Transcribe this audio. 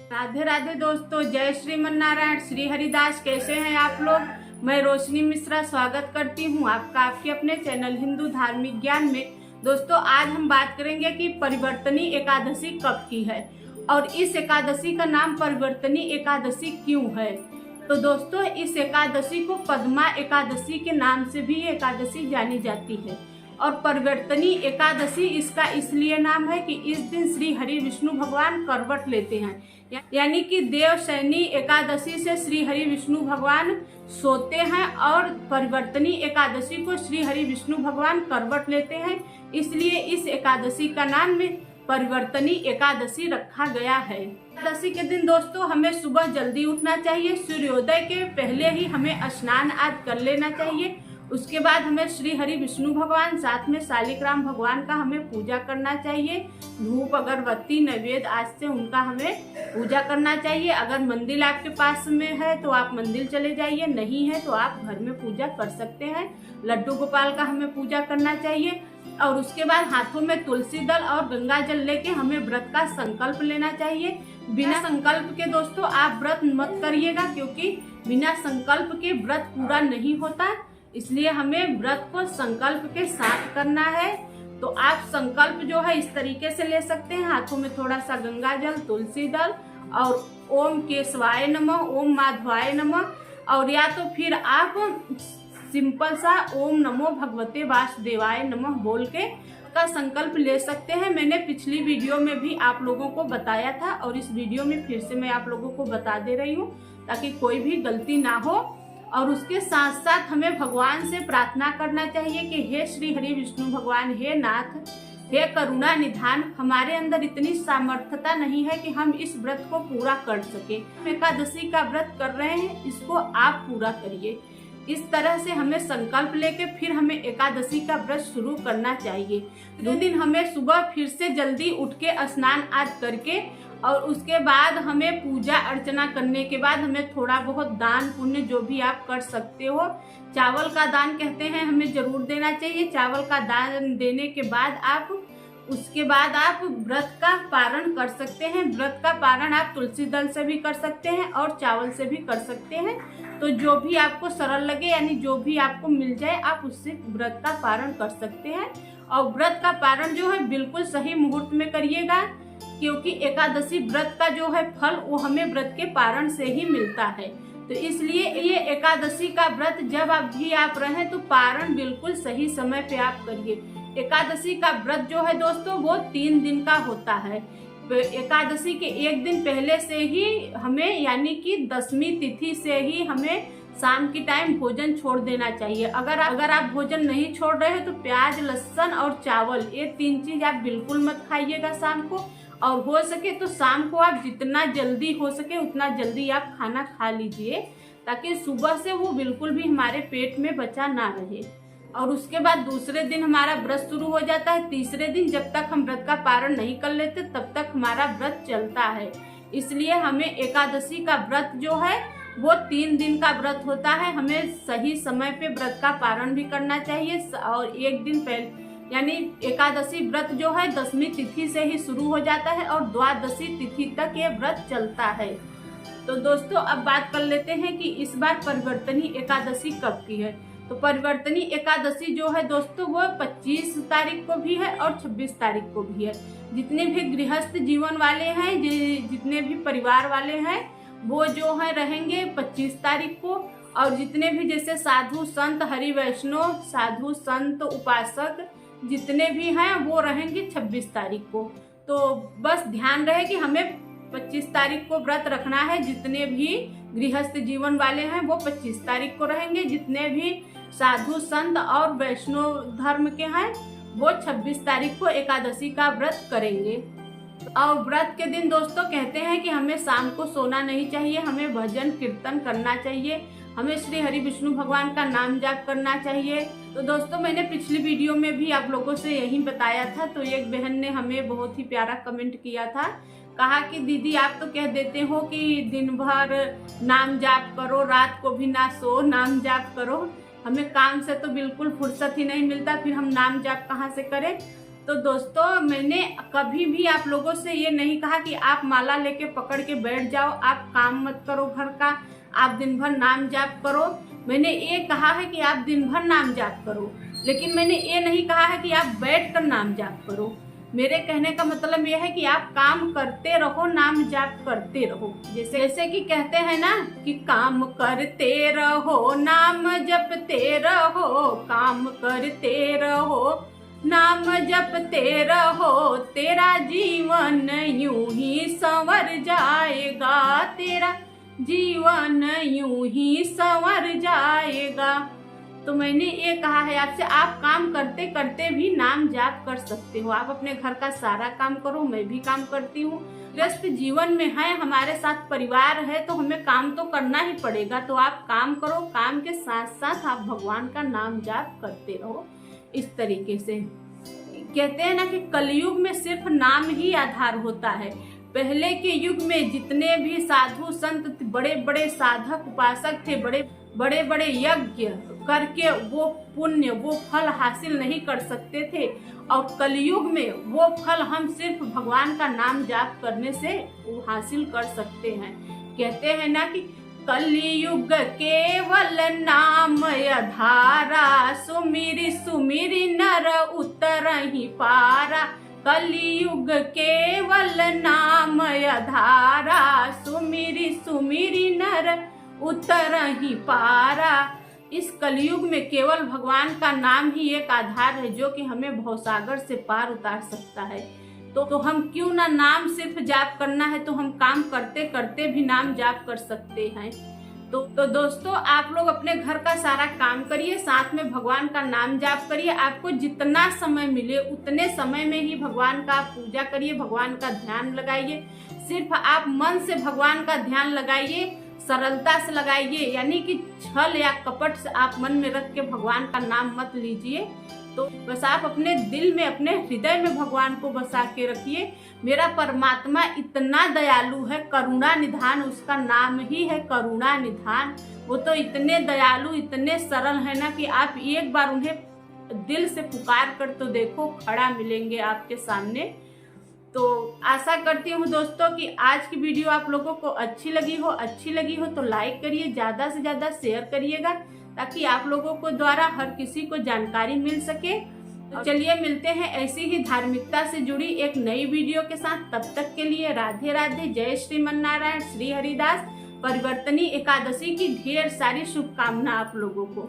राधे राधे दोस्तों, जय श्रीमन नारायण। श्री हरिदास। कैसे हैं आप लोग? मैं रोशनी मिश्रा स्वागत करती हूं आपका आपके अपने चैनल हिंदू धार्मिक ज्ञान में। दोस्तों, आज हम बात करेंगे कि परिवर्तनी एकादशी कब की है और इस एकादशी का नाम परिवर्तनी एकादशी क्यों है। तो दोस्तों, इस एकादशी को पद्मा एकादशी के नाम से भी एकादशी जानी जाती है और परिवर्तनी एकादशी इसका इसलिए नाम है कि इस दिन श्री हरि विष्णु भगवान करवट लेते हैं, यानी कि देवशयनी एकादशी से श्री हरि विष्णु भगवान सोते हैं और परिवर्तनी एकादशी को श्री हरि विष्णु भगवान करवट लेते हैं। इसलिए इस एकादशी का नाम में परिवर्तनी एकादशी रखा गया है। एकादशी के दिन दोस्तों हमें सुबह जल्दी उठना चाहिए। सूर्योदय के पहले ही हमें स्नान आदि कर लेना चाहिए। उसके बाद हमें श्री हरि विष्णु भगवान साथ में शालिग्राम भगवान का हमें पूजा करना चाहिए। धूप अगरबत्ती नैवेद्य आज से उनका हमें पूजा करना चाहिए। अगर मंदिर आपके पास में है तो आप मंदिर चले जाइए, नहीं है तो आप घर में पूजा कर सकते हैं। लड्डू गोपाल का हमें पूजा करना चाहिए और उसके बाद हाथों में तुलसी दल और गंगा जल लेके हमें व्रत का संकल्प लेना चाहिए। बिना संकल्प के दोस्तों आप व्रत मत करिएगा, क्योंकि बिना संकल्प के व्रत पूरा नहीं होता। इसलिए हमें व्रत को संकल्प के साथ करना है। तो आप संकल्प जो है इस तरीके से ले सकते हैं। हाथों में थोड़ा सा गंगा जल, तुलसी दल और ओम केशवाय नमः, ओम माधवाय नमः, और या तो फिर आप सिंपल सा ओम नमो भगवते वासुदेवाय नमः बोल के का संकल्प ले सकते हैं। मैंने पिछली वीडियो में भी आप लोगों को बताया था और इस वीडियो में फिर से मैं आप लोगों को बता दे रही हूँ ताकि कोई भी गलती ना हो। और उसके साथ साथ हमें भगवान से प्रार्थना करना चाहिए कि हे श्री हरि विष्णु भगवान, हे नाथ, हे करुणा निधान, हमारे अंदर इतनी सामर्थ्यता नहीं है कि हम इस व्रत को पूरा कर सके। एकादशी का व्रत कर रहे हैं, इसको आप पूरा करिए। इस तरह से हमें संकल्प लेके फिर हमें एकादशी का व्रत शुरू करना चाहिए। दो दिन हमें सुबह फिर से जल्दी उठ के स्नान आदि करके और उसके बाद हमें पूजा अर्चना करने के बाद हमें थोड़ा बहुत दान पुण्य जो भी आप कर सकते हो, चावल का दान कहते हैं हमें जरूर देना चाहिए। चावल का दान देने के बाद उसके बाद आप व्रत का पारण कर सकते हैं। व्रत का पारण आप तुलसी दल से भी कर सकते हैं और चावल से भी कर सकते हैं। तो जो भी आपको सरल लगे, यानी जो भी आपको मिल जाए, आप उससे व्रत का पारण कर सकते हैं। और व्रत का पारण जो है बिल्कुल सही मुहूर्त में करिएगा, क्योंकि एकादशी व्रत का जो है फल वो हमें व्रत के पारण से ही मिलता है। तो इसलिए ये एकादशी का व्रत जब आप रहें तो पारण बिल्कुल सही समय पे आप करिए। एकादशी का व्रत जो है दोस्तों वो 3 दिन का होता है। एकादशी के एक दिन पहले से ही हमें, यानी कि 10वीं तिथि से ही हमें शाम की टाइम भोजन छोड़ देना चाहिए। अगर आप भोजन नहीं छोड़ रहे हैं तो प्याज, लहसुन और चावल, ये 3 चीज आप बिल्कुल मत खाइएगा शाम को। और हो सके तो शाम को आप जितना जल्दी हो सके उतना जल्दी आप खाना खा लीजिए, ताकि सुबह से वो बिल्कुल भी हमारे पेट में बचा ना रहे। और उसके बाद दूसरे दिन हमारा व्रत शुरू हो जाता है। तीसरे दिन जब तक हम व्रत का पारण नहीं कर लेते तब तक हमारा व्रत चलता है। इसलिए हमें एकादशी का व्रत जो है वो 3 दिन का व्रत होता है। हमें सही समय पे व्रत का पारण भी करना चाहिए और एक दिन पहले, यानी एकादशी व्रत जो है 10वीं तिथि से ही शुरू हो जाता है और द्वादशी तिथि तक ये व्रत चलता है। तो दोस्तों अब बात कर लेते हैं कि इस बार परिवर्तनी एकादशी कब की है। तो परिवर्तनी एकादशी जो है दोस्तों वो 25 तारीख को भी है और 26 तारीख को भी है। जितने भी गृहस्थ जीवन वाले हैं, जितने भी परिवार वाले हैं, वो जो है रहेंगे 25 तारीख को। और जितने भी जैसे साधु संत, हरि वैष्णव, साधु संत, उपासक जितने भी हैं वो रहेंगे 26 तारीख को। तो बस ध्यान रहे कि हमें 25 तारीख को व्रत रखना है। जितने भी गृहस्थ जीवन वाले हैं वो 25 तारीख को रहेंगे। जितने भी साधु संत और वैष्णव धर्म के हैं वो 26 तारीख को एकादशी का व्रत करेंगे। और व्रत के दिन दोस्तों कहते हैं कि हमें शाम को सोना नहीं चाहिए, हमें भजन कीर्तन करना चाहिए, हमें श्री हरि विष्णु भगवान का नाम जाप करना चाहिए। तो दोस्तों मैंने पिछली वीडियो में भी आप लोगों से यही बताया था। तो एक बहन ने हमें बहुत ही प्यारा कमेंट किया था, कहा कि दीदी आप तो कह देते हो कि दिन भर नाम जाप करो, रात को भी ना सो, नाम जाप करो। हमें काम से तो बिल्कुल फुर्सत ही नहीं मिलता, फिर हम नाम जाप कहाँ से करें। तो दोस्तों मैंने कभी भी आप लोगों से ये नहीं कहा कि आप माला लेके पकड़ के बैठ जाओ, आप काम मत करो घर का, आप दिन भर नाम जाप करो। मैंने ये कहा है कि आप दिन भर नाम जाप करो, लेकिन मैंने ये नहीं कहा है कि आप बैठ कर नाम जाप करो। मेरे कहने का मतलब यह है कि आप काम करते रहो, नाम जाप करते रहो। जैसे कि कहते हैं ना कि काम करते रहो, नाम जपते रहो, काम करते रहो, नाम जपते रहो, तेरा जीवन यूं ही संवर जाएगा, तेरा जीवन यूं ही संवर जाएगा। तो मैंने ये कहा है आपसे, आप काम करते करते भी नाम जाप कर सकते हो। आप अपने घर का सारा काम करो, मैं भी काम करती हूँ। व्यस्त जीवन में है, हमारे साथ परिवार है, तो हमें काम तो करना ही पड़ेगा। तो आप काम करो, काम के साथ साथ आप भगवान का नाम जाप करते रहो। इस तरीके से कहते हैं ना कि कलयुग में सिर्फ नाम ही आधार होता है। पहले के युग में जितने भी साधु संत, बड़े बड़े साधक उपासक थे, बड़े बड़े यज्ञ करके वो पुण्य, वो फल हासिल नहीं कर सकते थे। और कलयुग में वो फल हम सिर्फ भगवान का नाम जाप करने से वो हासिल कर सकते हैं। कहते हैं ना कि कलयुग केवल नाम आधारा, सुमिरि सुमिरि नर उतरहि पारा। कलयुग केवल नाम आधारा, सुमिरि सुमिरि नर उतरहि पारा। इस कलयुग में केवल भगवान का नाम ही एक आधार है जो कि हमें भवसागर से पार उतार सकता है। तो हम क्यों ना नाम सिर्फ जाप करना है तो हम काम करते करते भी नाम जाप कर सकते हैं। तो दोस्तों आप लोग अपने घर का सारा काम करिए, साथ में भगवान का नाम जाप करिए। आपको जितना समय मिले उतने समय में ही भगवान का पूजा करिए, भगवान का ध्यान लगाइए। सिर्फ आप मन से भगवान का ध्यान लगाइए, सरलता से लगाइए, यानी कि छल या कपट से आप मन में रख के भगवान का नाम मत लीजिए। तो बस आप अपने दिल में, अपने हृदय में भगवान को बसा के रखिए। मेरा परमात्मा इतना दयालु है, करुणा निधान उसका नाम ही है, करुणा निधान। वो तो इतने दयालु, इतने सरल है ना कि आप एक बार उन्हें दिल से पुकार कर तो देखो, खड़ा मिलेंगे आपके सामने। तो आशा करती हूँ दोस्तों कि आज की वीडियो आप लोगों को अच्छी लगी हो तो लाइक करिए, ज़्यादा से ज़्यादा शेयर करिएगा ताकि आप लोगों को द्वारा हर किसी को जानकारी मिल सके। तो चलिए मिलते हैं ऐसी ही धार्मिकता से जुड़ी एक नई वीडियो के साथ। तब तक के लिए राधे राधे, जय श्रीमन्नारायण, श्री हरिदास। परिवर्तनी एकादशी की ढेर सारी शुभकामना आप लोगों को।